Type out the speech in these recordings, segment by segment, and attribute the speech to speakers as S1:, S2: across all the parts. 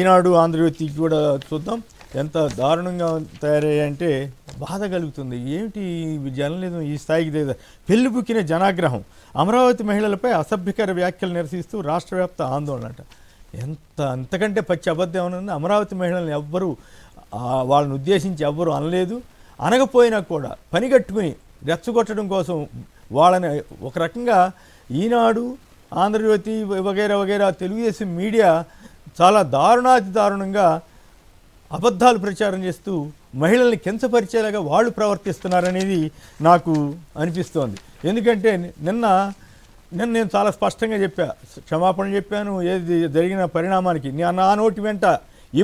S1: ఈనాడు ఆంధ్రజ్యోతి కూడా చూద్దాం ఎంత దారుణంగా తయారయ్యాయంటే బాధ కలుగుతుంది. ఏమిటి జర్నలిజం ఈ స్థాయికి పెళ్లిబుక్కిన జనాగ్రహం, అమరావతి మహిళలపై అసభ్యకర వ్యాఖ్యలు నిరసిస్తూ రాష్ట్ర వ్యాప్త ఆందోళన అంట. అంతకంటే పచ్చి అబద్ధం ఏమన్నా? అమరావతి మహిళలను ఎవ్వరూ వాళ్ళని ఉద్దేశించి ఎవ్వరూ అనలేదు. అనకపోయినా కూడా పనిగట్టుకుని రెచ్చగొట్టడం కోసం వాళ్ళని ఒక రకంగా ఈనాడు ఆంధ్రజ్యోతి వగైరా వగైరా తెలుగుదేశం మీడియా చాలా దారుణాతి దారుణంగా అబద్ధాలు ప్రచారం చేస్తూ మహిళల్ని కించపరిచేలాగా వాళ్ళు ప్రవర్తిస్తున్నారనేది నాకు అనిపిస్తోంది. ఎందుకంటే నిన్న నేను చాలా స్పష్టంగా క్షమాపణ చెప్పాను ఏది జరిగిన పరిణామానికి. నా నోటి వెంట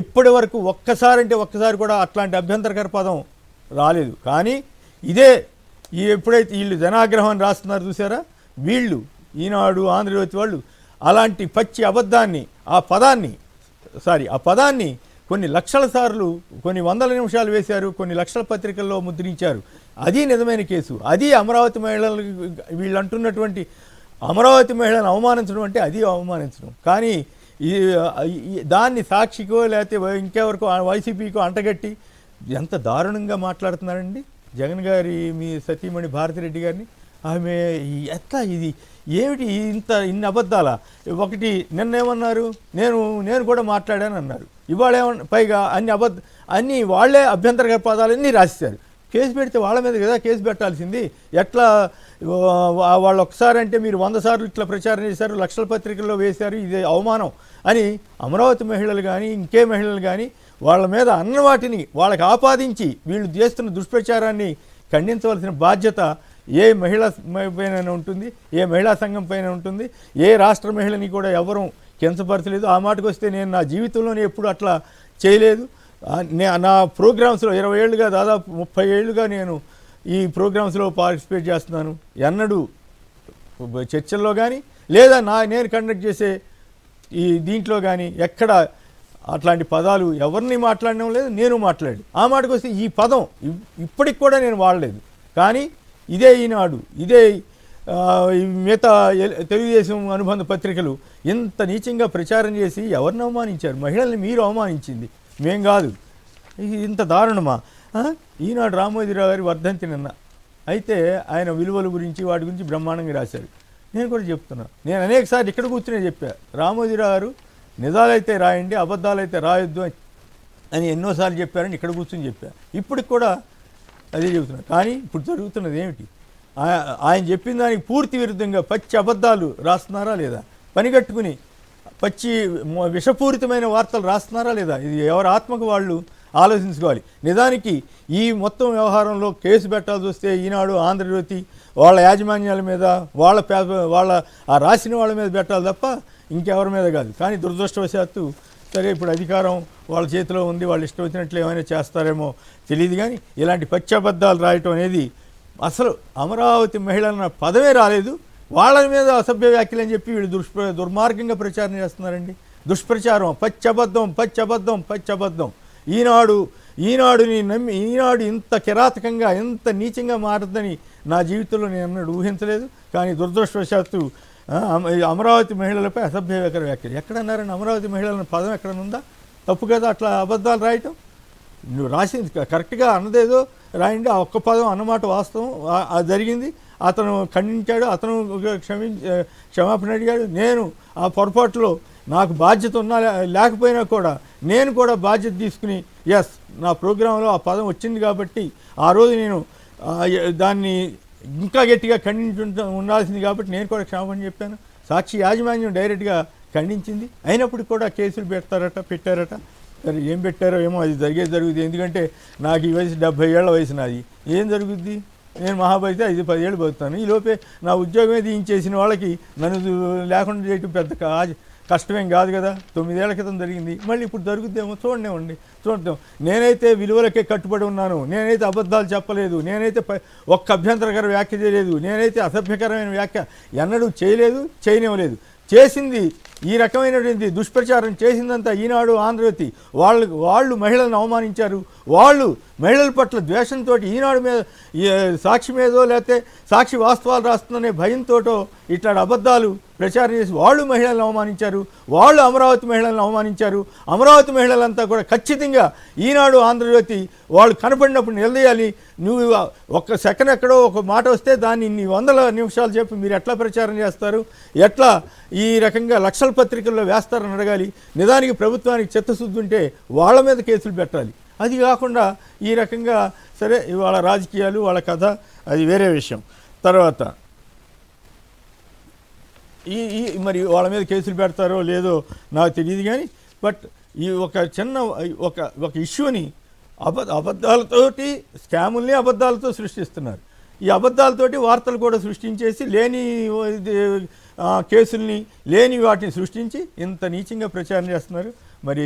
S1: ఇప్పటి వరకు ఒక్కసారి కూడా అట్లాంటి అభ్యంతరకర పదం రాలేదు. కానీ ఎప్పుడైతే వీళ్ళు జనాగ్రహం అని రాస్తున్నారు చూసారా, వీళ్ళు ఈనాడు ఆంధ్రజ్యోతి వాళ్ళు అలాంటి పచ్చి అబద్ధాన్ని ఆ పదాన్ని కొన్ని లక్షల సార్లు కొన్ని వందల నిమిషాలు వేశారు, కొన్ని లక్షల పత్రికల్లో ముద్రించారు. అది నిజమైన కేసు. అది అమరావతి మహిళలు వీళ్ళు అంటున్నటువంటి అమరావతి మహిళలను అవమానించడం అంటే అది అవమానించడం. కానీ దాన్ని సాక్షికో లేకపోతే ఇంకెవరికో వైసీపీకో అంటగట్టి ఎంత దారుణంగా మాట్లాడుతున్నారండి జగన్ గారి మీ సతీమణి భారతిరెడ్డి గారిని. ఆమె ఎట్లా ఏమిటి ఇన్ని అబద్ధాలా? ఒకటి నిన్నేమన్నారు, నేను కూడా మాట్లాడాను అన్నారు. ఇవాళ పైగా అన్ని వాళ్లే అభ్యంతరకర పదాలన్నీ రాసేశారు. కేసు పెడితే వాళ్ళ మీద కదా కేసు పెట్టాల్సింది. ఎట్లా వాళ్ళు ఒకసారి అంటే మీరు 100 సార్లు ఇట్లా ప్రచారం చేశారు, లక్షల పత్రికల్లో వేశారు, ఇది అవమానం అని అమరావతి మహిళలు కానీ ఇంకే మహిళలు కానీ వాళ్ళ మీద అన్న వాటిని వాళ్ళకి ఆపాదించి వీళ్ళు చేస్తున్న దుష్ప్రచారాన్ని ఖండించవలసిన బాధ్యత ఏ మహిళ పైన ఉంటుంది, ఏ మహిళా సంఘం పైన ఉంటుంది. ఏ రాష్ట్ర మహిళని కూడా ఎవరూ కించపరచలేదు. ఆ మాటకు వస్తే నేను నా జీవితంలోనే ఎప్పుడు అట్లా చేయలేదు. నా ప్రోగ్రామ్స్లో 20 ఏళ్ళుగా దాదాపు 30 ఏళ్ళుగా నేను ఈ ప్రోగ్రామ్స్లో పార్టిసిపేట్ చేస్తున్నాను. ఎన్నడూ చర్చల్లో కానీ లేదా నేను కండక్ట్ చేసే ఈ దీంట్లో కానీ ఎక్కడ అట్లాంటి పదాలు ఎవరిని మాట్లాడడం లేదు, నేను మాట్లాడి. ఆ మాటకు వస్తే ఈ పదం ఇప్పటికి కూడా నేను వాడలేదు. కానీ ఇదే ఈనాడు, ఇదే మిగతా తెలుగుదేశం అనుబంధ పత్రికలు ఇంత నీచంగా ప్రచారం చేసి ఎవరిని అవమానించారు? మహిళల్ని మీరు అవమానించింది, మేం కాదు. ఇంత దారుణమా? ఈనాడు రామోజీరావు గారి వర్ధంతి నిన్న. అయితే ఆయన విలువల గురించి వాటి గురించి బ్రహ్మాండంగా రాశారు. నేను కూడా చెప్తున్నా, నేను అనేకసార్లు ఇక్కడ కూర్చునే చెప్పా, రామోజీరావు గారు నిజాలైతే రాయండి, అబద్ధాలైతే రాయొద్దు అని ఎన్నోసార్లు చెప్పారని ఇక్కడ కూర్చొని చెప్పా. ఇప్పటికి కూడా అదే చెబుతున్నా. కానీ ఇప్పుడు జరుగుతున్నది ఏమిటి? ఆయన చెప్పిన దానికి పూర్తి విరుద్ధంగా పచ్చి అబద్ధాలు రాస్తున్నారా లేదా? పనిగట్టుకుని పచ్చి విషపూరితమైన వార్తలు రాస్తున్నారా లేదా? ఇది ఎవరి ఆత్మకు వాళ్ళు ఆలోచించుకోవాలి. నిజానికి ఈ మొత్తం వ్యవహారంలో కేసు పెట్టాల్సి వస్తే ఈనాడు ఆంధ్రజ్యోతి వాళ్ళ యాజమాన్యాల మీద వాళ్ళ ఆ రాసిన వాళ్ళ మీద పెట్టాలి తప్ప ఇంకెవరి మీద కాదు. కానీ దురదృష్టవశాత్తు సరే ఇప్పుడు అధికారం వాళ్ళ చేతిలో ఉంది, వాళ్ళు ఇష్టం వచ్చినట్లు ఏమైనా చేస్తారేమో తెలియదు. కానీ ఇలాంటి పచ్చబద్ధాలు రాయటం అనేది అసలు అమరావతి మహిళల పదమే రాలేదు, వాళ్ళ మీద అసభ్య వ్యాఖ్యలు అని చెప్పి వీళ్ళు దుర్మార్గంగా ప్రచారం చేస్తున్నారండి. దుష్ప్రచారం, పచ్చబద్ధం. ఈనాడుని నమ్మి ఈనాడు ఇంత కిరాతకంగా ఇంత నీచంగా మారుతుందని నా జీవితంలో నేను అన్నట్టు ఊహించలేదు. కానీ దురదృష్టవశాత్తు అమరావతి మహిళలపై అసభ్యకర వ్యాఖ్యలు ఎక్కడన్నారని? అమరావతి మహిళల పదం ఎక్కడనుందా? తప్పు కదా అట్లా అబద్ధాలు రాయటం. నువ్వు రాసింది కరెక్ట్గా అన్నదేదో రాయండి. ఆ ఒక్క పదం అన్నమాట వాస్తవం, జరిగింది. అతను ఖండించాడు, అతను క్షమాపణ అడిగాడు. నేను ఆ పొరపాటులో నాకు బాధ్యత ఉన్నా లేకపోయినా కూడా నేను కూడా బాధ్యత తీసుకుని నా ప్రోగ్రాంలో ఆ పదం వచ్చింది కాబట్టి ఆ రోజు నేను దాన్ని ఇంకా గట్టిగా ఉండాల్సింది కాబట్టి నేను కూడా క్షమాపణ చెప్పాను. సాక్షి యాజమాన్యం డైరెక్ట్గా ఖండించింది. అయినప్పుడు కూడా కేసులు పెట్టారట. సరే ఏం పెట్టారో ఏమో, అది జరుగుతుంది. ఎందుకంటే నాకు ఈ వయసు 70 ఏళ్ల వయసు నాది. ఏం జరుగుద్ది? నేను మహాబలితే 5-10 ఏళ్ళు బతుకుతాను. ఈ లోపే నా ఉద్యోగమే తీయించేసిన వాళ్ళకి నన్ను లేకుండా చేయటం పెద్ద కష్టమేం కాదు కదా. 9 ఏళ్ల క్రితం జరిగింది, మళ్ళీ ఇప్పుడు జరుగుద్దేమో చూద్దాం. నేనైతే విలువలకే కట్టుబడి ఉన్నాను, నేనైతే అబద్ధాలు చెప్పలేదు, నేనైతే ఒక్క అభ్యంతరకర వ్యాఖ్య చేయలేదు, నేనైతే అసభ్యకరమైన వ్యాఖ్య ఎన్నడూ చేయలేదు, చేయనివ్వలేదు. చేసింది ఈ రకమైనటువంటి దుష్ప్రచారం చేసిందంతా ఈనాడు, ఆంధ్రజ్యోతి. వాళ్ళు మహిళలను అవమానించారు. వాళ్ళు మహిళల పట్ల ద్వేషంతో ఈనాడు మీద సాక్షి మీదో లేకపోతే సాక్షి వాస్తవాలు రాస్తుందనే భయంతోటో ఇట్లాంటి అబద్ధాలు ప్రచారం చేసి వాళ్ళు మహిళలను అవమానించారు. వాళ్ళు అమరావతి మహిళలను అవమానించారు. అమరావతి మహిళలంతా కూడా ఖచ్చితంగా ఈనాడు, ఆంధ్రజ్యోతి వాళ్ళు కనపడినప్పుడు నిలదీయాలి. నువ్వు ఒక్క సెకండ్ ఎక్కడో ఒక మాట వస్తే దాన్ని ఇన్ని వందల నిమిషాలు చెప్పి మీరు ఎట్లా ప్రచారం చేస్తారు, ఎట్లా ఈ రకంగా లక్షల పత్రికల్లో వేస్తారని అడగాలి. నిజానికి ప్రభుత్వానికి చిత్తశుద్ధి ఉంటే వాళ్ళ మీద కేసులు పెట్టాలి. అది కాకుండా ఈ రకంగా సరే వాళ్ళ రాజకీయాలు, వాళ్ళ కథ, అది వేరే విషయం. తర్వాత ఈ మరి వాళ్ళ మీద కేసులు పెడతారో లేదో నాకు తెలియదు కానీ, బట్ ఈ ఒక చిన్న ఒక ఇష్యూని అబద్ధాలతోటి, స్కాముల్ని అబద్ధాలతో సృష్టిస్తున్నారు. ఈ అబద్ధాలతోటి వార్తలు కూడా సృష్టించేసి లేని కేసుల్ని, లేని వాటిని సృష్టించి ఇంత నీచంగా ప్రచారం చేస్తున్నారు. మరి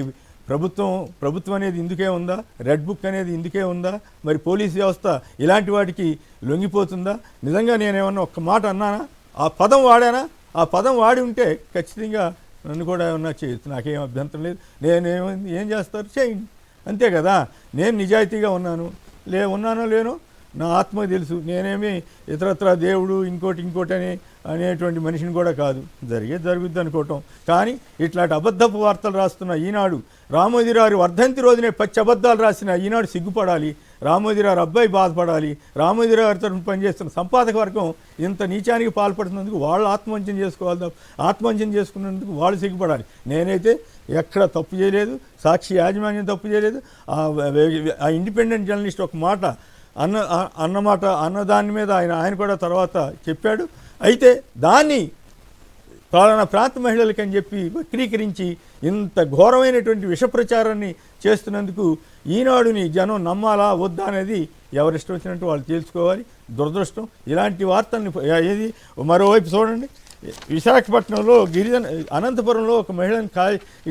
S1: ప్రభుత్వం అనేది ఇందుకే ఉందా? రెడ్ బుక్ అనేది ఇందుకే ఉందా? మరి పోలీస్ వ్యవస్థ ఇలాంటి వాటికి లొంగిపోతుందా? నిజంగా నేనేమన్నా ఒక్క మాట అన్నానా? ఆ పదం వాడానా? ఆ పదం వాడి ఉంటే ఖచ్చితంగా నన్ను కూడా ఏమన్నా చేయొచ్చు, నాకేం అభ్యంతరం లేదు. ఏం చేస్తారు చేయండి, అంతే కదా. నేను నిజాయితీగా ఉన్నానో లేనో నా ఆత్మకు తెలుసు. నేనేమి ఇతరత్ర దేవుడు ఇంకోటి అనేటువంటి మనిషిని కూడా కాదు. జరుగుద్ది అనుకోవటం. కానీ ఇట్లాంటి అబద్ధపు వార్తలు రాస్తున్న ఈనాడు, రామోజీరావు వర్ధంతి రోజునే పచ్చి అబద్ధాలు రాసిన ఈనాడు సిగ్గుపడాలి. రామోజీరావు అబ్బాయి బాధపడాలి. రామోజీరావు తరఫున పనిచేస్తున్న సంపాదక వర్గం ఇంత నీచానికి పాల్పడుతున్నందుకు వాళ్ళు ఆత్మవంచన చేసుకోవాలి. ఆత్మవంచన చేసుకున్నందుకు వాళ్ళు సిగ్గుపడాలి. నేనైతే ఎక్కడ తప్పు చేయలేదు. సాక్షి యాజమాన్యం తప్పు చేయలేదు. ఆ ఇండిపెండెంట్ జర్నలిస్ట్ ఒక మాట అన్న దాని మీద ఆయన కూడా తర్వాత చెప్పాడు. అయితే దాన్ని పలానా ప్రాంత మహిళలకని చెప్పి వక్రీకరించి ఇంత ఘోరమైనటువంటి విష ప్రచారాన్ని చేస్తున్నందుకు ఈనాడుని జనం నమ్మాలా వద్దా అనేది ఎవరిష్టం వచ్చినట్టు వాళ్ళు తేల్చుకోవాలి. దురదృష్టం ఇలాంటి వార్తల్ని. ఏది మరోవైపు చూడండి, విశాఖపట్నంలో అనంతపురంలో ఒక మహిళని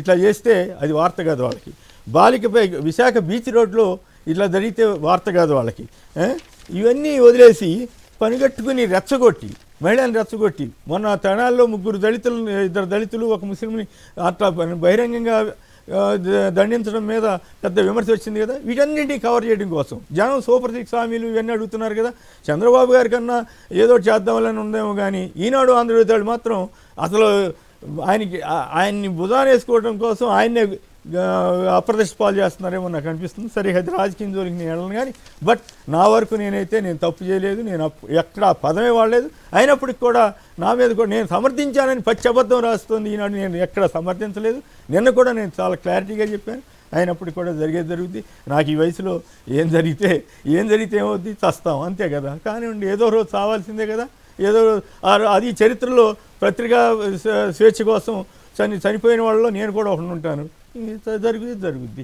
S1: ఇట్లా చేస్తే అది వార్త కాదు వాళ్ళకి. బాలికపై విశాఖ బీచ్ రోడ్లో ఇట్లా జరిగితే వార్త కాదు వాళ్ళకి. ఇవన్నీ వదిలేసి పనిగట్టుకుని మహిళని రెచ్చగొట్టి మొన్న తెనాల్లో 2 దళితులు ఒక ముస్లింని అట్లా బహిరంగంగా దండించడం మీద పెద్ద విమర్శ వచ్చింది కదా. వీటన్నింటినీ కవర్ చేయడం కోసం జనం సూపర్ 6 హామీలు ఇవన్నీ అడుగుతున్నారు కదా. చంద్రబాబు గారి కన్నా ఏదో చేద్దామని ఉందేమో కానీ ఈనాడు, ఆంధ్రజ్యోతి మాత్రం అసలు ఆయన్ని భుజానేసుకోవడం కోసం ఆయన్నే అప్రదిష్ట పాలు చేస్తున్నారేమో నాకు అనిపిస్తుంది. సరే, అది రాజకీయం జోలికి నేను వెళ్ళను కానీ, బట్ నా వరకు నేను తప్పు చేయలేదు. నేను ఎక్కడ పదమే వాడలేదు. అయినప్పటికి కూడా నా మీద కూడా నేను సమర్థించానని పచ్చి అబద్ధం రాస్తుంది ఈనాడు. నేను ఎక్కడ సమర్థించలేదు. నిన్న కూడా నేను చాలా క్లారిటీగా చెప్పాను. అయినప్పటికి కూడా జరుగుద్ది. నాకు ఈ వయసులో ఏం జరిగితే ఏమవుద్ది, చస్తాం అంతే కదా. కానివ్వండి, ఏదో రోజు చావాల్సిందే కదా. ఏదో అది చరిత్రలో పత్రికా స్వేచ్ఛ కోసం చనిపోయిన వాళ్ళలో నేను కూడా ఒకటి ఉంటాను. జరుగుద్ది.